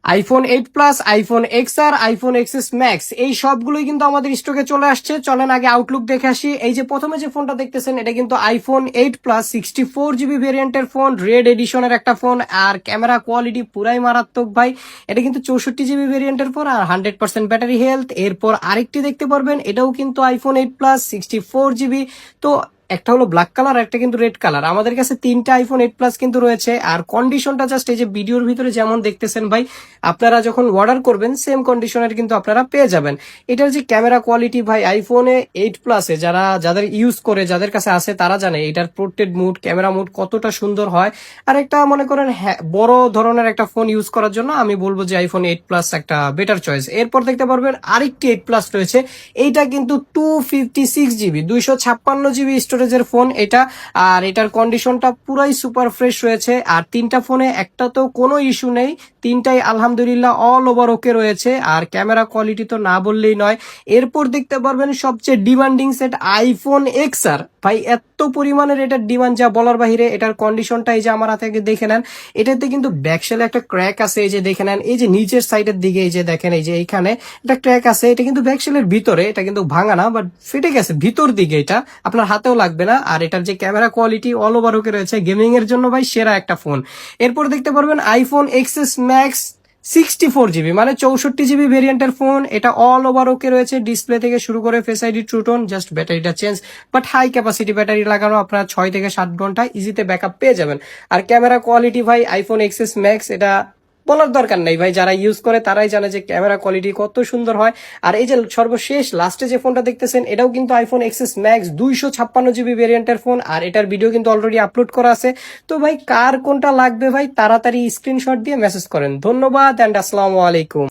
IPhone 8 plus, iPhone x আর, iPhone XS max এই সবগুলোই কিন্তু আমাদের স্টকে চলে আসছে। চলেন আগে আউটলুক দেখে আসি। এই যে প্রথমে যে ফোনটা দেখতেছেন এটা কিন্তু আইফোন 8 প্লাস 64 জিবি ভেরিয়েন্টের ফোন, রেড এডিশনের একটা ফোন। আর ক্যামেরা কোয়ালিটি পুরাই মারাত্মক ভাই। এটা কিন্তু 64 জিবি ভেরিয়েন্টের ফোন আর 100% ব্যাটারি হেলথ। এরপর আরেকটি দেখতে পারবেন, এটাও কিন্তু আইফোন 8 প্লাস 64 জিবি। তো একটা হলো ব্ল্যাক কালার, একটা কিন্তু রেড কালার। আমাদের কাছে তিনটা আইফোন 8 প্লাস কিন্তু রয়েছে। আর কন্ডিশনটা জাস্ট এই যে ভিডিওর ভিতরে যেমন দেখতেছেন ভাই, আপনারা যখন অর্ডার করবেন সেম কন্ডিশনের কিন্তু আপনারা পেয়ে যাবেন। এটার যে ক্যামেরা কোয়ালিটি ভাই, আইফোনে 8 প্লাসে যাদের ইউজ করে, যাদের কাছে আছে তারা জানে এটার পোর্ট্রেট মুড, ক্যামেরা মুড কতটা সুন্দর হয়। আর একটা মনে করেন বড় ধরনের একটা ফোন ইউজ করার জন্য আমি বলবো যে আইফোন 8 প্লাস একটা বেটার চয়েস। এরপর দেখতে পারবেন আরেকটি 8 প্লাস রয়েছে। এইটা কিন্তু 256 জিবি, 256 জিবি স্টোরেজের ফোন এটা। আর এটার কন্ডিশনটা পুরাই সুপার ফ্রেশ রয়েছে। আর তিনটা ফোনে একটা তো কোনো ইস্যু নেই, তিনটাই আলহামদুলিল্লাহ অল ওভার ওকে রয়েছে। আর ক্যামেরা কোয়ালিটি তো না বললেই নয়। এরপর দেখতে পারবেন সবচেয়ে ডিমান্ডিং সেট আইফোন এক্স আর। ভাই এত পরিমাণের এটার ডিমান্ড যা বলার বাহিরে। এটার কন্ডিশনটা এই যে আমার হাতে দেখে নেন, এটাতে কিন্তু ব্যাকশেলে একটা ক্র্যাক আছে, এই যে দেখে নেন। এই যে নিচের সাইডের দিকে এই যে দেখেন, এই যে এইখানে একটা ক্র্যাক আছে। এটা কিন্তু ব্যাকশেলের ভিতরে, এটা কিন্তু ভাঙা না, বাট ফেটে গেছে ভিতর দিকে। এটা আপনার হাতেও লাগবে না। আর এটার যে ক্যামেরা কোয়ালিটি অল ওভার ওকে রয়েছে, গেমিং এর জন্য ভাই সেরা একটা ফোন। এরপর দেখতে পারবেন আইফোন এক্সএস ম্যাক্স 64 জিবি, মানে 64 জিবি ভেরিয়েন্টের ফোন। এটা অল ওভার ওকে রয়েছে, ডিসপ্লে থেকে শুরু করে ফেস আইডি, ট্রুটোন, জাস্ট ব্যাটারিটা change. But high capacity battery লাগানো, আপনার 6 থেকে 7 ঘন্টা ইজিতে ব্যাকআপ পেয়ে যাবেন। আর ক্যামেরা কোয়ালিটি ভাই আইফোন এক্সএস ম্যাক্স, এটা বলার দরকার নেই ভাই, যারা ইউজ করে তারাই জানে যে ক্যামেরা কোয়ালিটি কত সুন্দর হয়। আর এই যে সর্বশেষ লাস্টে যে ফোনটা দেখতেছেন, এটাও কিন্তু আইফোন এক্সএস ম্যাক্স 256 জিবি ভেরিয়েন্টের ফোন। আর এটার ভিডিও কিন্তু অলরেডি আপলোড করা আছে। তো ভাই কার কোনটা লাগবে ভাই, তাড়াতাড়ি স্ক্রিনশট দিয়ে মেসেজ করেন। ধন্যবাদ এন্ড আসসালামু আলাইকুম।